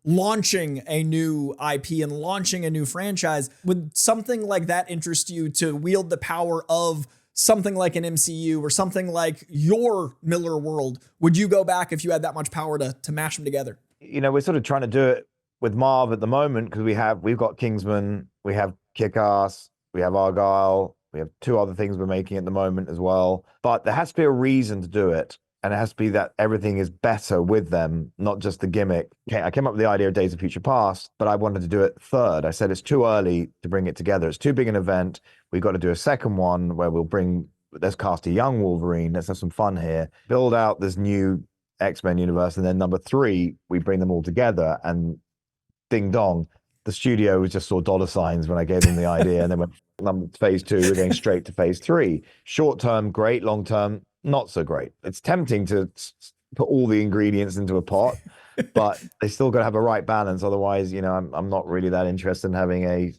launching a new IP and launching a new franchise. Would something like that interest you to wield the power of something like an MCU or something like your Miller World? Would you go back if you had that much power to mash them together? You know, we're sort of trying to do it with Marv at the moment because we've got Kingsman, we have Kickass, we have Argyle, we have 2 other things we're making at the moment as well. But there has to be a reason to do it. And it has to be that everything is better with them, not just the gimmick. Okay, I came up with the idea of Days of Future Past, but I wanted to do it third. I said it's too early to bring it together. It's too big an event. We've got to do a second one where let's cast a young Wolverine. Let's have some fun here. Build out this new Xmen universe. And then number 3, we bring them all together and ding dong. The studio just saw dollar signs when I gave them the idea. And then went phase 2, we're going straight to phase 3. Short term, great. Long term, not so great. It's tempting to put all the ingredients into a pot, but they still got to have a right balance. Otherwise, you know, I'm not really that interested in having a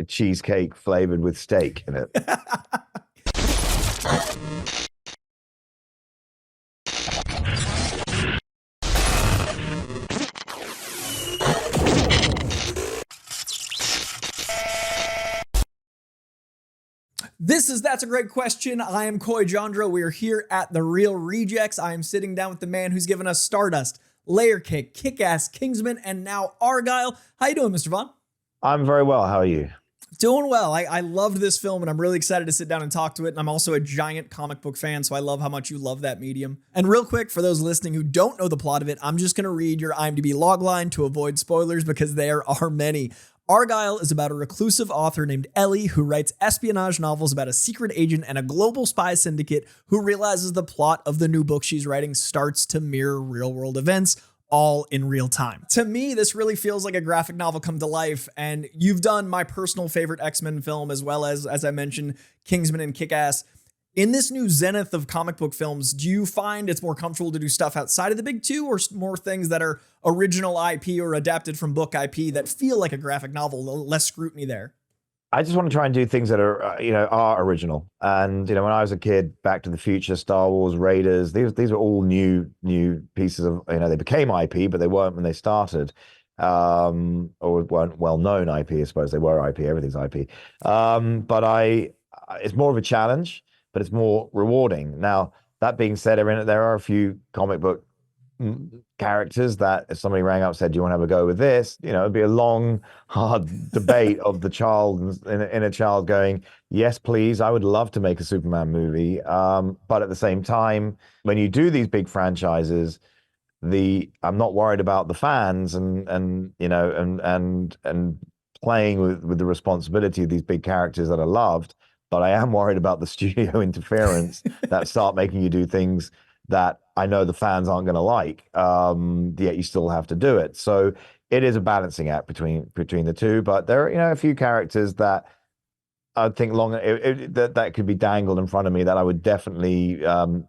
cheesecake flavored with steak in it. That's a great question. I am Coy Jandreau. We are here at The Real Rejects. I am sitting down with the man who's given us Stardust, Layer Cake, Kickass, Kingsman, and now Argyle. How you doing, Mr. Vaughn? I'm very well. How are you? Doing well. I loved this film and I'm really excited to sit down and talk to it. And I'm also a giant comic book fan, so I love how much you love that medium. And real quick, for those listening who don't know the plot of it, I'm just going to read your IMDb logline to avoid spoilers because there are many. Argyle is about a reclusive author named Ellie who writes espionage novels about a secret agent and a global spy syndicate who realizes the plot of the new book she's writing starts to mirror real-world events, all in real time. To me, this really feels like a graphic novel come to life, and you've done my personal favorite X-Men film as well as I mentioned, Kingsman and Kickass. In this new zenith of comic book films, do you find it's more comfortable to do stuff outside of the big 2 or more things that are original IP or adapted from book IP that feel like a graphic novel, less scrutiny there? I just want to try and do things that are, are original. And, when I was a kid, Back to the Future, Star Wars, Raiders, these are all new pieces of, they became IP, but they weren't when they started. Or weren't well-known IP, I suppose. They were IP, everything's IP. But it's more of a challenge, but it's more rewarding. Now, that being said, there are a few comic book characters that if somebody rang up and said, do you want to have a go with this? It'd be a long, hard debate of the child, inner child going, yes, please, I would love to make a Superman movie. But at the same time, when you do these big franchises, I'm not worried about the fans and playing with the responsibility of these big characters that are loved. But I am worried about the studio interference that start making you do things that I know the fans aren't going to like, yet you still have to do it. So it is a balancing act between the two. But there are, a few characters that I think that could be dangled in front of me that I would definitely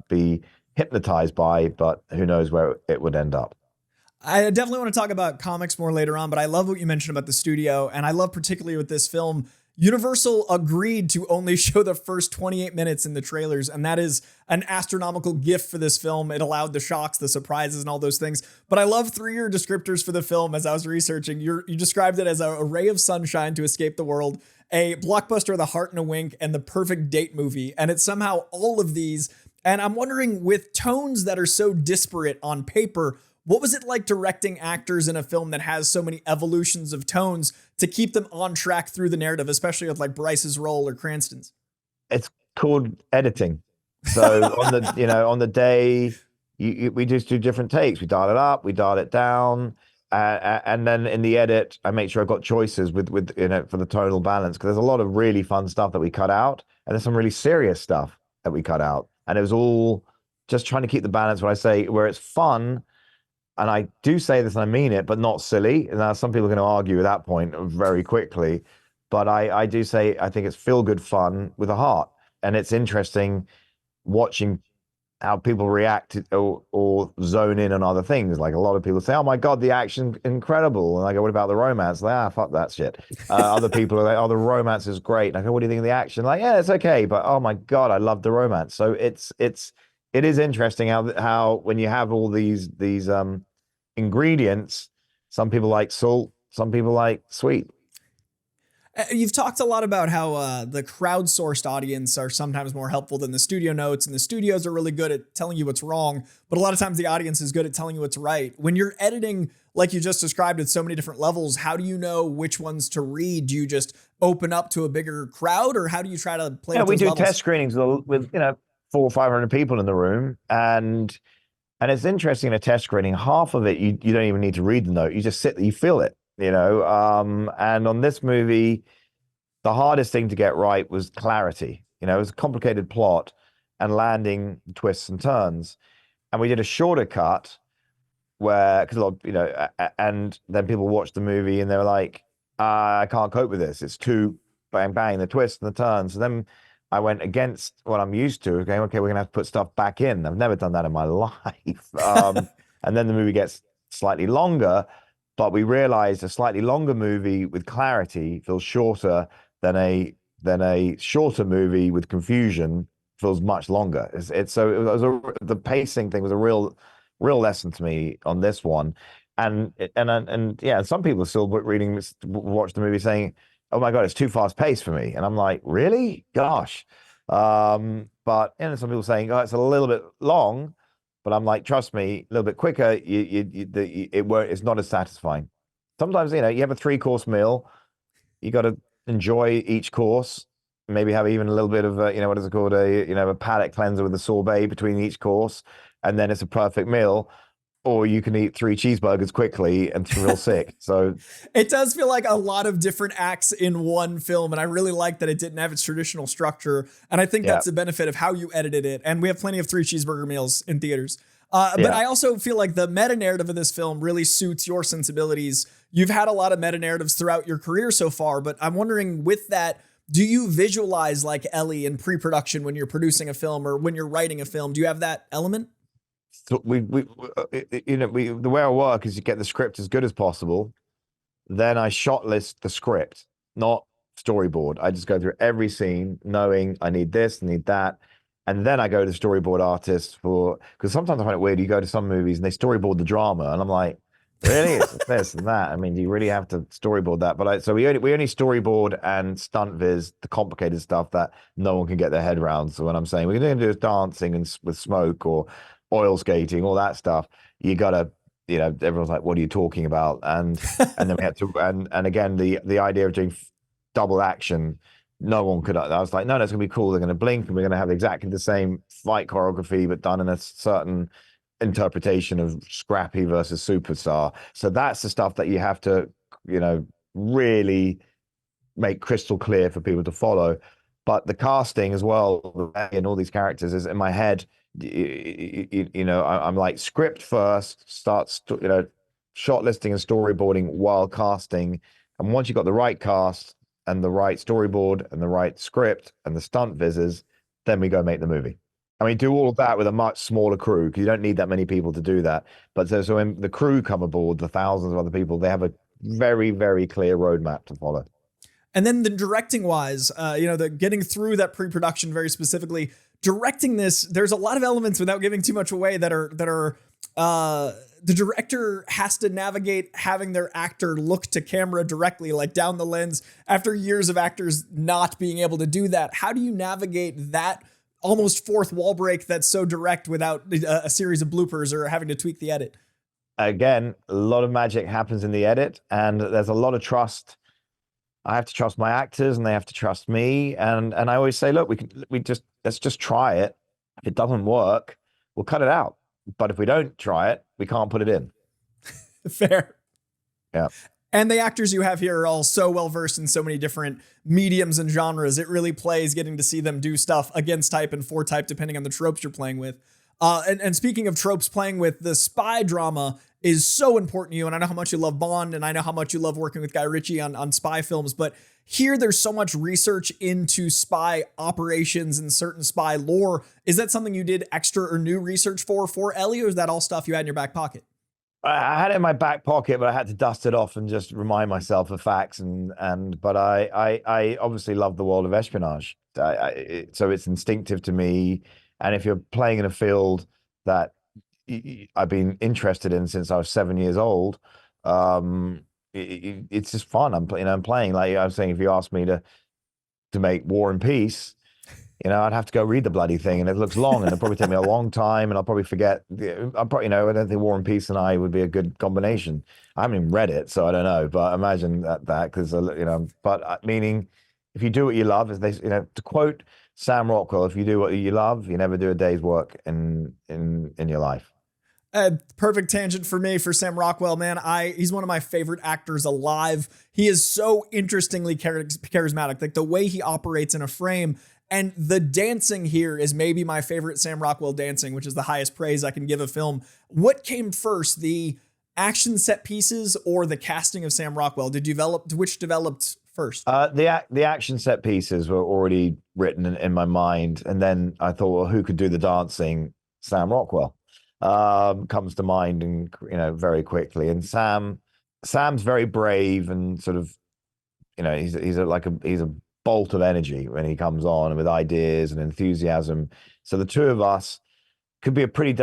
be hypnotized by, but who knows where it would end up. I definitely want to talk about comics more later on, but I love what you mentioned about the studio. And I love particularly with this film, Universal agreed to only show the first 28 minutes in the trailers, and that is an astronomical gift for this film. It allowed the shocks, the surprises, and all those things. But I love 3 of your descriptors for the film as I was researching. You described it as a ray of sunshine to escape the world, a blockbuster with a heart and a wink, and the perfect date movie. And it's somehow all of these. And I'm wondering, with tones that are so disparate on paper, what was it like directing actors in a film that has so many evolutions of tones to keep them on track through the narrative, especially with like Bryce's role or Cranston's? It's called editing. So on the day, we just do different takes. We dial it up, we dial it down, and then in the edit, I make sure I've got choices with for the tonal balance, because there's a lot of really fun stuff that we cut out, and there's some really serious stuff that we cut out, and it was all just trying to keep the balance. When I say where it's fun. And I do say this and I mean it, but not silly. Now, some people are going to argue at that point very quickly. But I do say I think it's feel-good fun with a heart. And it's interesting watching how people react or zone in on other things. Like a lot of people say, oh, my God, the action, incredible. And I go, what about the romance? Like, fuck that shit. Other people are like, oh, the romance is great. And I go, what do you think of the action? Like, yeah, it's okay. But, oh, my God, I love the romance. So it is interesting how when you have all these ingredients. Some people like salt, some people like sweet. You've talked a lot about how the crowdsourced audience are sometimes more helpful than the studio notes, and the studios are really good at telling you what's wrong, but a lot of times the audience is good at telling you what's right. When you're editing, like you just described, at so many different levels, how do you know which ones to read? Do you just open up to a bigger crowd, or how do you try to play with We those do levels? test screenings with 400 or 500 people in the room, and it's interesting in a test screening. Half of it you don't even need to read the note; you just sit, you feel it, And on this movie, the hardest thing to get right was clarity. It was a complicated plot and landing twists and turns. And we did a shorter cut where, because a lot, and then people watched the movie and they were like, I can't cope with this. It's too bang, bang, the twists and the turns. So then I went against what I'm used to, going, okay, we're going to have to put stuff back in. I've never done that in my life. And then the movie gets slightly longer, but we realized a slightly longer movie with clarity feels shorter than a shorter movie with confusion feels much longer. The pacing thing was a real lesson to me on this one, and yeah, some people are still watch the movie saying, "Oh my God, it's too fast paced for me," and I'm like, really? Gosh. But some people saying, "Oh, it's a little bit long," but I'm like, trust me, a little bit quicker, it's not as satisfying. Sometimes you have a 3-course meal, you got to enjoy each course, maybe have even a little bit of what is it called, a palate cleanser with a sorbet between each course, and then it's a perfect meal. Or you can eat 3 cheeseburgers quickly and feel sick. So it does feel like a lot of different acts in one film, and I really like that it didn't have its traditional structure, and I think that's the benefit of how you edited it. And we have plenty of 3 cheeseburger meals in theaters. But I also feel like the meta narrative of this film really suits your sensibilities. You've had a lot of meta narratives throughout your career so far, but I'm wondering, with that, do you visualize like Ellie in pre-production when you're producing a film or when you're writing a film? Do you have that element? So the way I work is you get the script as good as possible. Then I shot list the script, not storyboard. I just go through every scene knowing I need this, I need that. And then I go to storyboard artists because sometimes I find it weird. You go to some movies and they storyboard the drama, and I'm like, really? It's this and that. I mean, do you really have to storyboard that? But so we only storyboard and stunt viz the complicated stuff that no one can get their head around. So when I'm saying we're going to do dancing and with smoke or oil skating, all that stuff, you gotta, everyone's like, what are you talking about? And then we had to, and again, the idea of doing double action, no one could. I was like, no, that's gonna be cool. They're gonna blink and we're gonna have exactly the same fight choreography, but done in a certain interpretation of Scrappy versus Superstar. So that's the stuff that you have to, really make crystal clear for people to follow. But the casting as well, and all these characters is in my head. I'm like, script first, shot listing and storyboarding while casting. And once you've got the right cast and the right storyboard and the right script and the stunt vises, then we go make the movie. I mean, do all of that with a much smaller crew, because you don't need that many people to do that. But so when the crew come aboard, the thousands of other people, they have a very, very clear roadmap to follow. And then the directing wise, the getting through that pre-production very specifically, directing this, there's a lot of elements, without giving too much away, that are the director has to navigate having their actor look to camera directly, like down the lens, after years of actors not being able to do that. How do you navigate that almost fourth wall break that's so direct without a series of bloopers or having to tweak the edit? Again, a lot of magic happens in the edit, and there's a lot of trust. I have to trust my actors and they have to trust me. And I always say, look, let's just try it. If it doesn't work, we'll cut it out. But if we don't try it, we can't put it in. Fair. Yeah. And the actors you have here are all so well versed in so many different mediums and genres. It really plays getting to see them do stuff against type and for type, depending on the tropes you're playing with. And speaking of tropes playing with, the spy drama is so important to you. And I know how much you love Bond, and I know how much you love working with Guy Ritchie on spy films. But here, there's so much research into spy operations and certain spy lore. Is that something you did extra or new research for Ellie, or is that all stuff you had in your back pocket? I had it in my back pocket, but I had to dust it off and just remind myself of facts. But I obviously love the world of espionage. So it's instinctive to me. And if you're playing in a field that I've been interested in since I was 7 years old. It's just fun. I'm playing. Like I was saying, if you asked me to make War and Peace, I'd have to go read the bloody thing, and it looks long, and it'll probably take me a long time, and I'll probably forget. I'll probably, I don't think War and Peace and I would be a good combination. I haven't even read it, so I don't know. But imagine that because But meaning, if you do what you love, as they, to quote Sam Rockwell, if you do what you love, you never do a day's work in your life. Perfect tangent for me for Sam Rockwell, man. He's one of my favorite actors alive. He is so interestingly charismatic, like the way he operates in a frame. And the dancing here is maybe my favorite Sam Rockwell dancing, which is the highest praise I can give a film. What came first, the action set pieces or the casting of Sam Rockwell? Which developed first? The action set pieces were already written in my mind, and then I thought, well, who could do the dancing? Sam Rockwell comes to mind, and very quickly. And Sam's very brave and sort of, he's a bolt of energy when he comes on with ideas and enthusiasm. So the two of us could be a pretty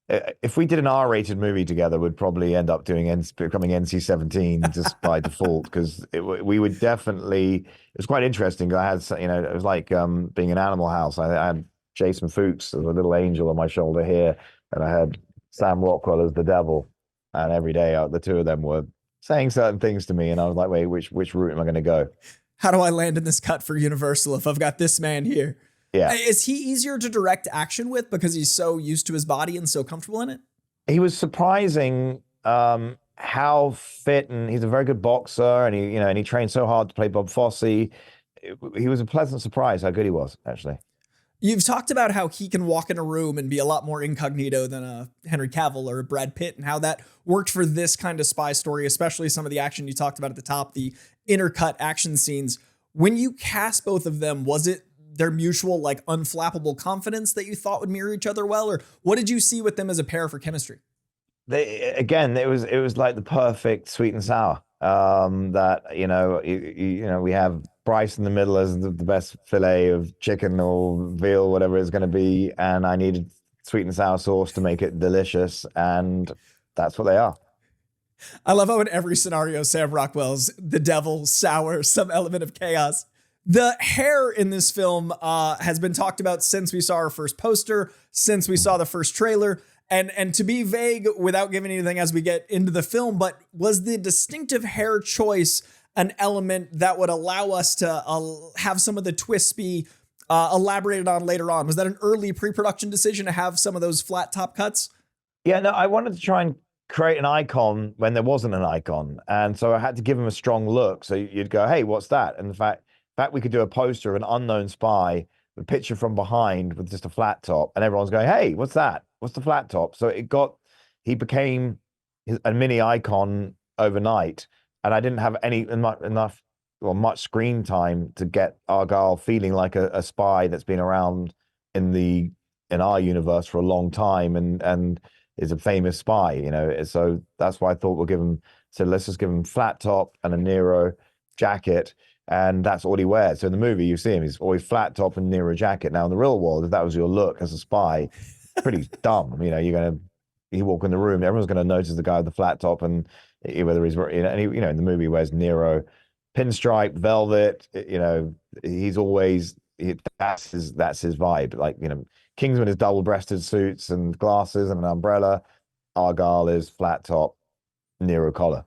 if we did an R-rated movie together, we'd probably end up becoming NC-17 just by default, because we would definitely. It was quite interesting. I had, it was like being in Animal House. I had Jason Fuchs as a little angel on my shoulder here, and I had Sam Rockwell as the devil. And every day, the two of them were saying certain things to me, and I was like, wait, which route am I going to go? How do I land in this cut for Universal if I've got this man here? Yeah. Is he easier to direct action with because he's so used to his body and so comfortable in it? He was surprising how fit, and he's a very good boxer, and he trained so hard to play Bob Fosse. He was a pleasant surprise how good he was, actually. You've talked about how he can walk in a room and be a lot more incognito than a Henry Cavill or a Brad Pitt, and how that worked for this kind of spy story, especially some of the action you talked about at the top, the intercut action scenes. When you cast both of them, was it their mutual, like, unflappable confidence that you thought would mirror each other well, or what did you see with them as a pair for chemistry? It was like the perfect sweet and sour. That we have Bryce in the middle as the best fillet of chicken or veal, whatever it's going to be, and I needed sweet and sour sauce to make it delicious, and that's what they are. I love how in every scenario, Sam Rockwell's the devil, sour, some element of chaos. The hair in this film has been talked about since we saw our first poster, since we saw the first trailer. And to be vague without giving anything as we get into the film, but was the distinctive hair choice an element that would allow us to have some of the twists be elaborated on later on? Was that an early pre-production decision to have some of those flat top cuts? Yeah, no, I wanted to try and create an icon when there wasn't an icon. And so I had to give him a strong look. So you'd go, hey, what's that? And the fact we could do a poster of an unknown spy, a picture from behind with just a flat top, and everyone's going, hey, what's that? What's the flat top? So he became a mini icon overnight, and I didn't have much screen time to get Argyle feeling like a spy that's been around in our universe for a long time and is a famous spy, So that's why I thought let's just give him flat top and a Nero jacket, and that's all he wears. So in the movie, you see him, he's always flat top and Nero jacket. Now in the real world, if that was your look as a spy, pretty dumb. You walk in the room, everyone's going to notice the guy with the flat top, and whether he's, and in the movie he wears Nero pinstripe, velvet, he's always, that's his vibe. Like, Kingsman is double-breasted suits and glasses and an umbrella. Argyle is flat top, Nero collar.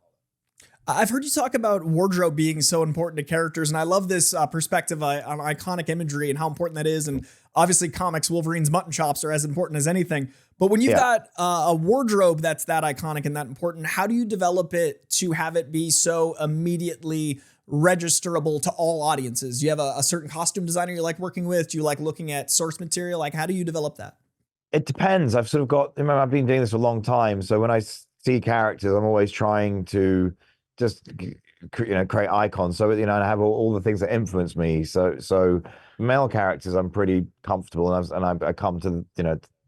I've heard you talk about wardrobe being so important to characters, and I love this perspective on iconic imagery and how important that is. And obviously, comics, Wolverine's mutton chops are as important as anything. But when you've got a wardrobe that's that iconic and that important, how do you develop it to have it be so immediately registerable to all audiences? Do you have a certain costume designer you like working with? Do you like looking at source material? Like, how do you develop that? It depends. I've I've been doing this for a long time. So when I see characters, I'm always trying to just create icons. So and I have all the things that influence me. So male characters, I'm pretty comfortable, and I come to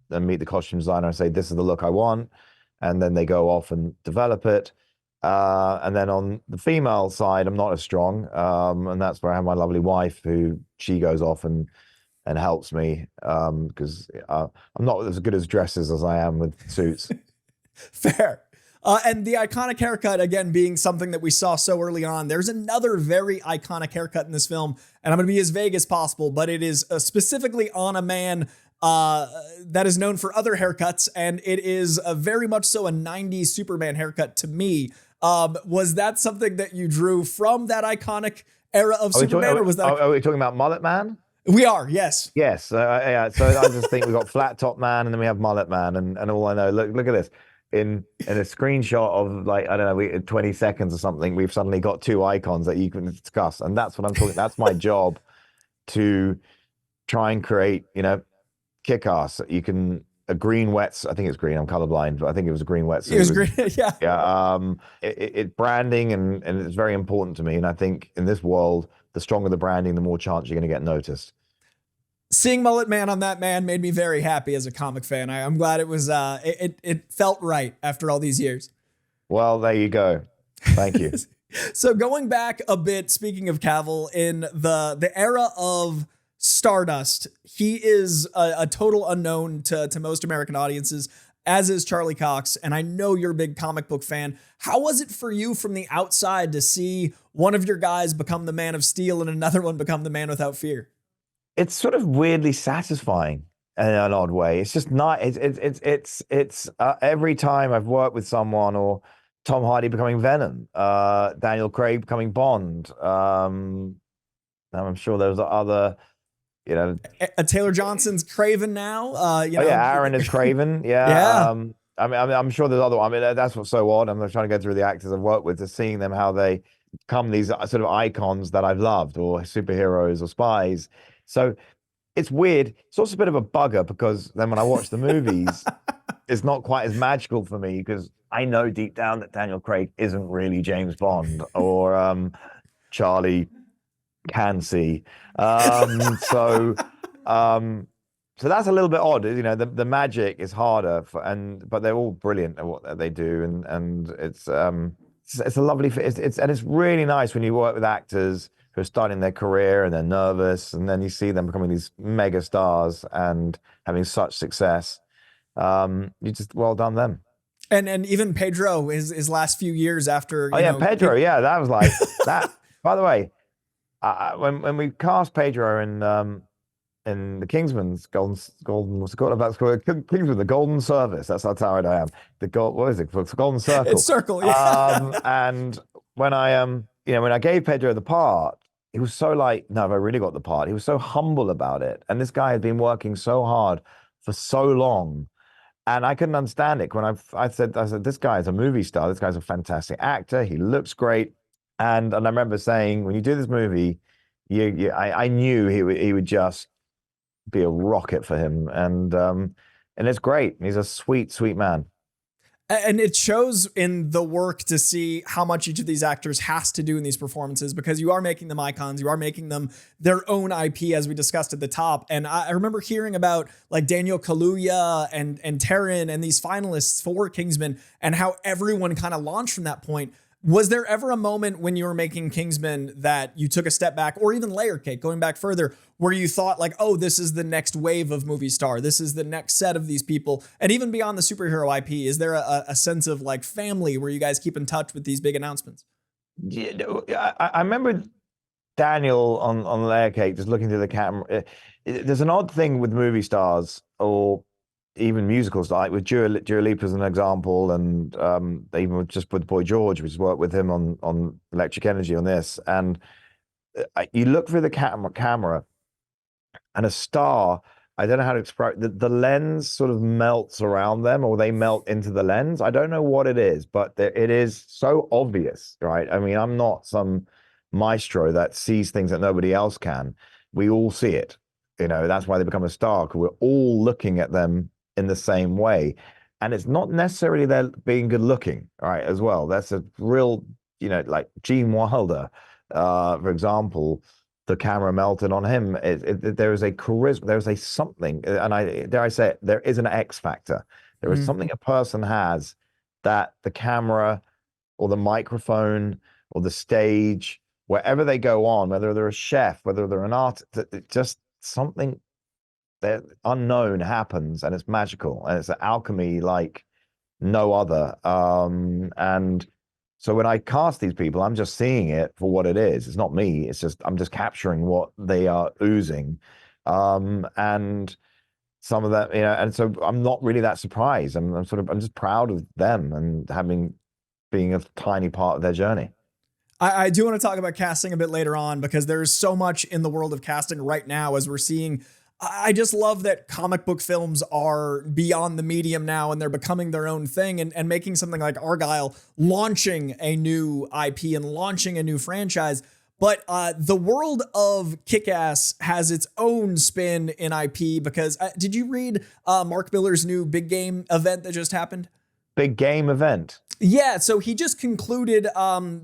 and meet the costume designer and say, this is the look I want, and then they go off and develop it. And then on the female side, I'm not as strong, and that's where I have my lovely wife, who she goes off and and helps me because I'm not as good as dresses as I am with suits. Fair. And the iconic haircut, again, being something that we saw so early on. There's another very iconic haircut in this film, and I'm going to be as vague as possible, but it is specifically on a man that is known for other haircuts, and it is very much so a 90s Superman haircut to me. Was that something that you drew from that iconic era of Superman, or was that? Are we talking about Mullet Man? We are, yes. Yes. Yeah. So I just think we've got Flat Top Man and then we have Mullet Man. And all I know, look at this. In a screenshot of like, I don't know, 20 seconds or something, we've suddenly got two icons that you can discuss. And that's what I'm talking. That's my job, to try and create, Kickass. You can, a green wets, I think it's green, I'm colorblind, but I think it was a green wetsuit. It was green, yeah. Yeah. It branding and it's very important to me. And I think in this world, the stronger the branding, the more chance you're going to get noticed. Seeing Mullet Man on that man made me very happy as a comic fan. I'm glad it was, it felt right after all these years. Well, there you go. Thank you. So going back a bit, speaking of Cavill, in the era of Stardust, he is a total unknown to most American audiences, as is Charlie Cox. And I know you're a big comic book fan. How was it for you from the outside to see one of your guys become the Man of Steel and another one become the Man Without Fear? It's sort of weirdly satisfying in an odd way. It's just not. It's every time I've worked with someone, or Tom Hardy becoming Venom, Daniel Craig becoming Bond. I'm sure there's other, Taylor Johnson's Kraven now. Aaron is Kraven. Yeah. Yeah. I'm sure there's other. I mean, that's what's so odd. I'm trying to go through the actors I've worked with, to seeing them, how they become these sort of icons that I've loved, or superheroes or spies. So it's weird. It's also a bit of a bugger, because then when I watch the movies, it's not quite as magical for me, because I know deep down that Daniel Craig isn't really James Bond or Charlie Cansey. So that's a little bit odd. The magic is harder, but they're all brilliant at what they do, and it's a lovely. It's really nice when you work with actors who are starting their career and they're nervous, and then you see them becoming these mega stars and having such success. You just, well done them. And even Pedro, his last few years after. Pedro. Yeah, that was like that. By the way, when we cast Pedro in the Kingsman's Golden, what's it called? That's called Kingsman, the Golden Service. That's how tired I am. What is it? It's Golden Circle. It's Circle. Yeah. And when I gave Pedro the part, he was so like, no, I really got the part. He was so humble about it. And this guy had been working so hard for so long. And I couldn't understand it. When I said, this guy is a movie star. This guy's a fantastic actor. He looks great. And I remember saying, when you do this movie, I knew he would just be a rocket for him. And it's great. He's a sweet, sweet man. And it shows in the work to see how much each of these actors has to do in these performances, because you are making them icons. You are making them their own IP, as we discussed at the top. And I remember hearing about like Daniel Kaluuya and Taron and these finalists for Kingsman, and how everyone kind of launched from that point. Was there ever a moment when you were making Kingsman that you took a step back, or even Layer Cake, going back further, where you thought like, oh, this is the next wave of movie star. This is the next set of these people. And even beyond the superhero IP, is there a sense of like family where you guys keep in touch with these big announcements? Yeah, I remember Daniel on Layer Cake just looking through the camera. There's an odd thing with movie stars, or even musicals, like with Dua Lipa as an example, and even just with Boy George, which has worked with him on Electric Energy on this, and you look through the camera, and a star, I don't know how to express the lens sort of melts around them, or they melt into the lens. I don't know what it is, but it is so obvious, right? I mean, I'm not some maestro that sees things that nobody else can. We all see it. That's why they become a star, because we're all looking at them in the same way. And it's not necessarily they're being good looking, right, as well. That's a real, like Gene Wilder, for example, the camera melted on him. There is a charisma, there is a something, and dare I say it, there is an X factor. There is something a person has that the camera or the microphone or the stage, wherever they go on, whether they're a chef, whether they're an artist, just something the unknown happens, and it's magical, and it's an alchemy like no other. And so when I cast these people, I'm just seeing it for what it is. It's not me. It's just I'm just capturing what they are oozing. And some of that, and so I'm not really that surprised. I'm just proud of them and being a tiny part of their journey. I do want to talk about casting a bit later on because there's so much in the world of casting right now as we're seeing. I just love that comic book films are beyond the medium now and they're becoming their own thing and making something like Argyle launching a new IP and launching a new franchise. But the world of Kickass has its own spin in IP because did you read Mark Millar's new big game event that just happened? Big game event. Yeah, so he just concluded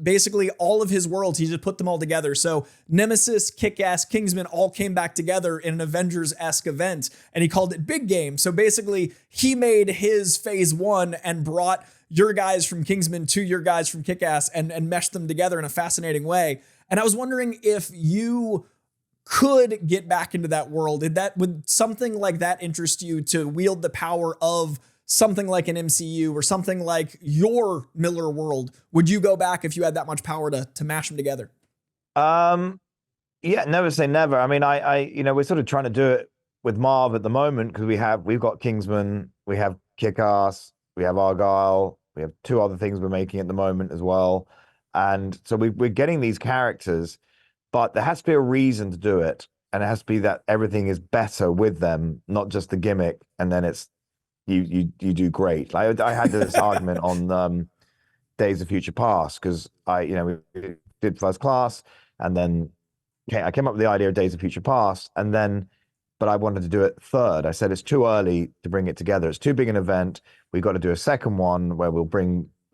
basically all of his worlds. He just put them all together. So Nemesis, Kick-Ass, Kingsman all came back together in an Avengers-esque event, and he called it Big Game. So basically, he made his phase 1 and brought your guys from Kingsman to your guys from Kick-Ass and meshed them together in a fascinating way. And I was wondering if you could get back into that world. Would something like that interest you to wield the power of something like an MCU or something like your Miller world? Would you go back if you had that much power to mash them together? Yeah, never say never. I mean, we're sort of trying to do it with Marv at the moment because we've got Kingsman, we have Kickass, we have Argyle, we have 2 other things we're making at the moment as well. And so we're getting these characters, but there has to be a reason to do it. And it has to be that everything is better with them, not just the gimmick. And then it's, you do great. I had this argument on Days of Future Past because we did First Class, and then I came up with the idea of Days of Future Past, but I wanted to do it third. I said it's too early to bring it together. It's too big an event. We've got to do a second one where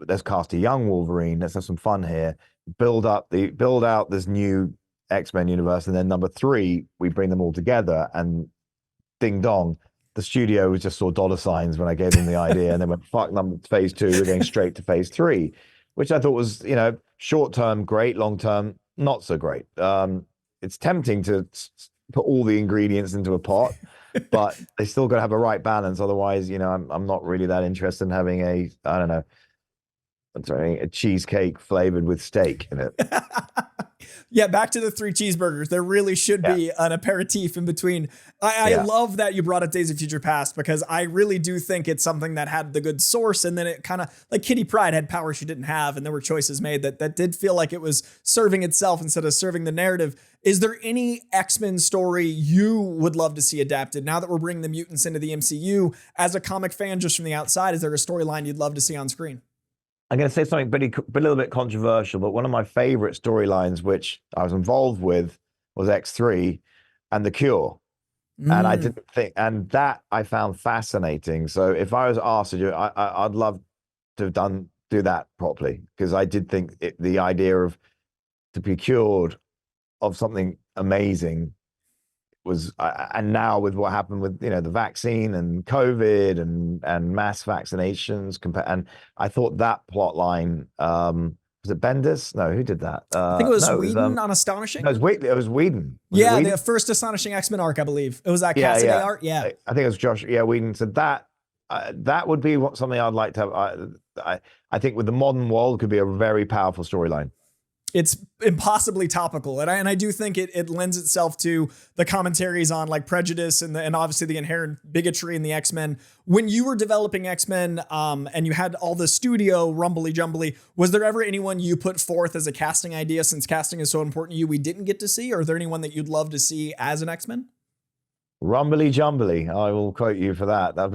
let's cast a young Wolverine. Let's have some fun here. Build out this new Xmen universe, and then number 3, we bring them all together, and ding dong. The studio just saw dollar signs when I gave them the idea, and they went, fuck phase 2, we're going straight to phase 3, which I thought was, short term, great, long term, not so great. It's tempting to put all the ingredients into a pot, but they still got to have a right balance. Otherwise, I'm not really that interested in having a cheesecake flavored with steak in it. Yeah, back to the 3 cheeseburgers. There really should be an aperitif in between. I love that you brought up Days of Future Past because I really do think it's something that had the good source, and then it kind of, like Kitty Pryde had power she didn't have, and there were choices made that did feel like it was serving itself instead of serving the narrative. Is there any X-Men story you would love to see adapted? Now that we're bringing the mutants into the MCU, as a comic fan just from the outside, is there a storyline you'd love to see on screen? I'm going to say something a little bit controversial, but one of my favorite storylines, which I was involved with, was X3 and The Cure. And I didn't think, and that I found fascinating. So if I was asked to do it, I'd love to do that properly, because I did think the idea of to be cured of something amazing was, and now with what happened with the vaccine and COVID and mass vaccinations, and I thought that plot line, was it Bendis? No, who did that? I think it was Whedon on Astonishing. No, it was Whedon. The first Astonishing X-Men arc, I believe. It was that Cassidy arc. Yeah, I think it was Josh. Yeah, Whedon. So that would be something I'd like to have. I think with the modern world could be a very powerful storyline. It's impossibly topical. And I do think it lends itself to the commentaries on like prejudice and obviously the inherent bigotry in the X-Men. When you were developing X-Men and you had all the studio rumbly jumbly, was there ever anyone you put forth as a casting idea, since casting is so important to you, we didn't get to see? Or is there anyone that you'd love to see as an X-Men? Rumbly jumbly. I will quote you for that. That's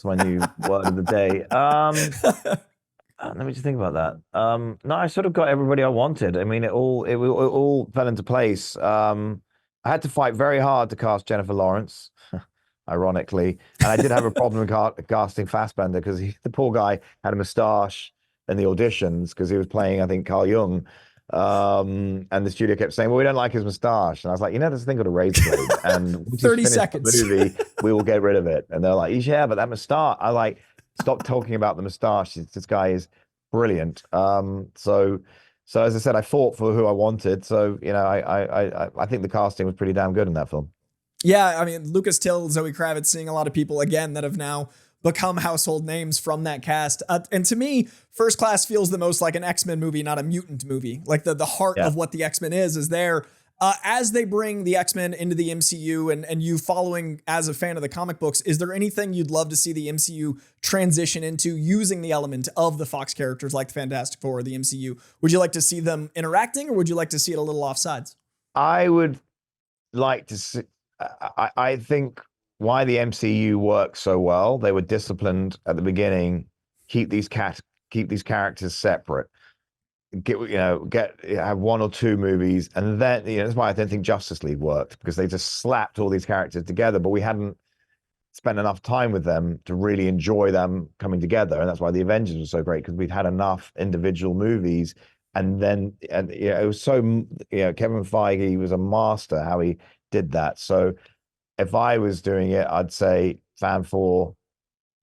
my new word of the day. Let me just think about that. No, I sort of got everybody I wanted. I mean, it all fell into place. I had to fight very hard to cast Jennifer Lawrence, ironically, and I did have a problem casting Fassbender because the poor guy had a moustache in the auditions because he was playing, I think, Carl Jung. And the studio kept saying, "Well, we don't like his moustache," and I was like, "There's a thing called a razor blade, and 30 seconds the movie, we will get rid of it." And they're like, "Yeah, but that moustache," I like. Stop talking about the moustache. This guy is brilliant. So as I said, I fought for who I wanted. So I think the casting was pretty damn good in that film. Yeah, I mean, Lucas Till, Zoe Kravitz, seeing a lot of people again that have now become household names from that cast. And to me, First Class feels the most like an X-Men movie, not a mutant movie. Like the heart Yeah. of what the X-Men is there. As they bring the X-Men into the MCU and you following as a fan of the comic books, is there anything you'd love to see the MCU transition into using the element of the Fox characters like the Fantastic Four or the MCU? Would you like to see them interacting, or would you like to see it a little offsides? I would like to see, I think why the MCU works so well, they were disciplined at the beginning, keep these characters separate. Have one or two movies, and then that's why I don't think Justice League worked, because they just slapped all these characters together, but we hadn't spent enough time with them to really enjoy them coming together, and that's why the Avengers was so great, because we'd had enough individual movies, and it was so Kevin Feige was a master how he did that. So if I was doing it, I'd say Fan 4,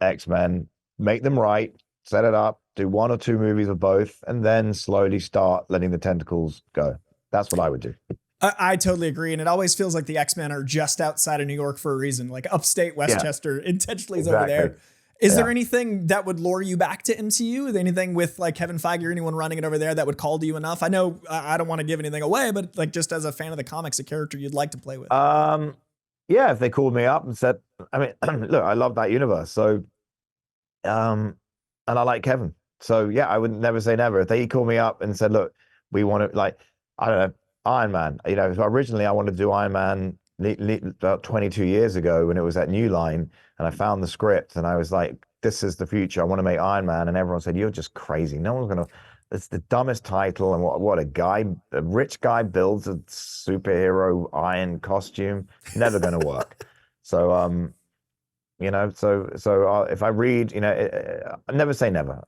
X-Men, make them right, set it up, do one or two movies of both, and then slowly start letting the tentacles go. That's what I would do. I totally agree. And it always feels like the X-Men are just outside of New York for a reason, like upstate Westchester intentionally is over there. Is there anything that would lure you back to MCU? Anything with like Kevin Feige or anyone running it over there that would call to you enough? I know I don't want to give anything away, but like just as a fan of the comics, a character you'd like to play with. Yeah, if they called me up and said, I mean, look, I love that universe. So, and I like Kevin. So yeah, I would never say never. If they called me up and said, look, we want to, like, I don't know, Iron Man. So originally I wanted to do Iron Man about 22 years ago when it was at New Line, and I found the script and I was like, this is the future. I want to make Iron Man. And everyone said, you're just crazy. No one's going to, it's the dumbest title. And what a rich guy builds a superhero iron costume. Never going to work. So, if I read, I never say never.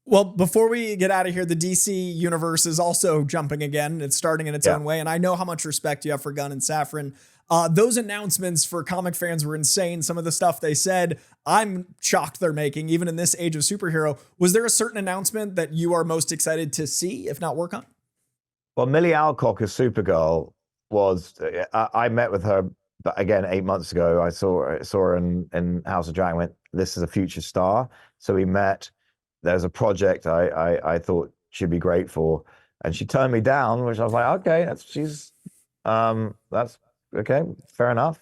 Well, before we get out of here, the DC universe is also jumping again. It's starting in its own way. And I know how much respect you have for Gunn and Safran. Those announcements for comic fans were insane. Some of the stuff they said, I'm shocked they're making, even in this age of superhero. Was there a certain announcement that you are most excited to see, if not work on? Well, Millie Alcock as Supergirl was, I met with her, again, 8 months ago. I saw her in House of Dragon, went, this is a future star. So we met. There's a project I thought she'd be great for, and she turned me down, which I was like, okay, that's okay, fair enough.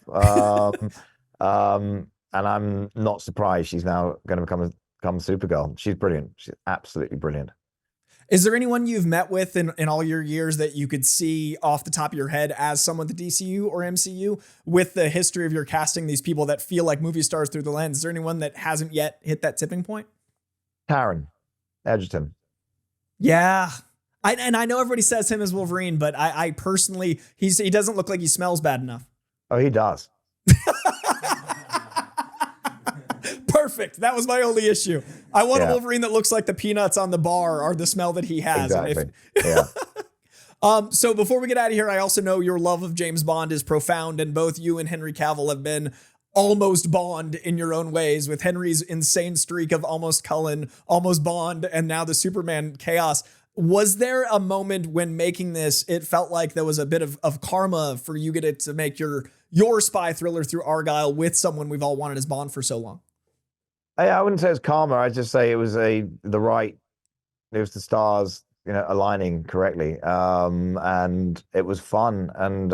And I'm not surprised she's now going to become Supergirl. She's brilliant. She's absolutely brilliant. Is there anyone you've met with in all your years that you could see off the top of your head as someone at the DCU or MCU, with the history of your casting these people that feel like movie stars through the lens? Is there anyone that hasn't yet hit that tipping point? Taron Egerton. Yeah. I know everybody says him as Wolverine, but I personally, he doesn't look like he smells bad enough. Oh, he does. Perfect. That was my only issue. I want a Wolverine that looks like the peanuts on the bar or the smell that he has. Exactly. So before we get out of here, I also know your love of James Bond is profound, and both you and Henry Cavill have been almost Bond in your own ways, with Henry's insane streak of almost Cullen, almost Bond, and now the Superman chaos. Was there a moment when making this, it felt like there was a bit of karma for you to make your spy thriller through Argyle with someone we've all wanted as Bond for so long? I wouldn't say it's karma. I'd just say it was it was the stars, aligning correctly. And it was fun. And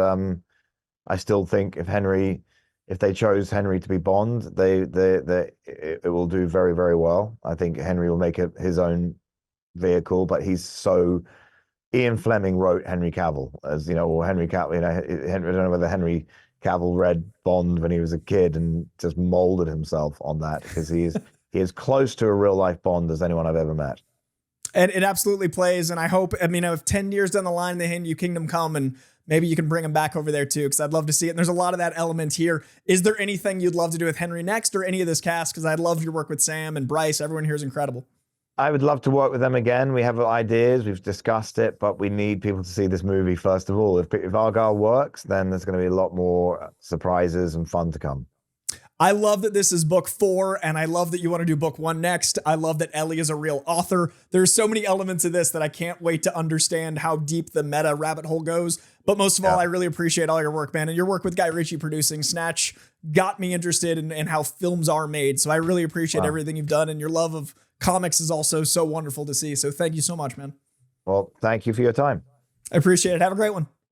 I still think if they chose Henry to be Bond, it will do very, very well. I think Henry will make it his own vehicle, but Ian Fleming wrote Henry Cavill or Henry Cavill, I don't know whether Henry Cavill read Bond when he was a kid and just molded himself on that, because he is close to a real life Bond as anyone I've ever met. And it absolutely plays. And I hope, if 10 years down the line, they hand you Kingdom Come, and maybe you can bring him back over there too, because I'd love to see it. And there's a lot of that element here. Is there anything you'd love to do with Henry next, or any of this cast? Because I'd love your work with Sam and Bryce. Everyone here is incredible. I would love to work with them again. We have ideas, we've discussed it, but we need people to see this movie first of all. If Argyle works, then there's going to be a lot more surprises and fun to come. I love that this is book 4, and I love that you want to do book 1 next. I love that Ellie is a real author. There's so many elements of this that I can't wait to understand how deep the meta rabbit hole goes. But most of all, I really appreciate all your work, man. And your work with Guy Ritchie producing Snatch got me interested in how films are made. So I really appreciate everything you've done. And your love of comics is also so wonderful to see. So thank you so much, man. Well, thank you for your time. I appreciate it. Have a great one.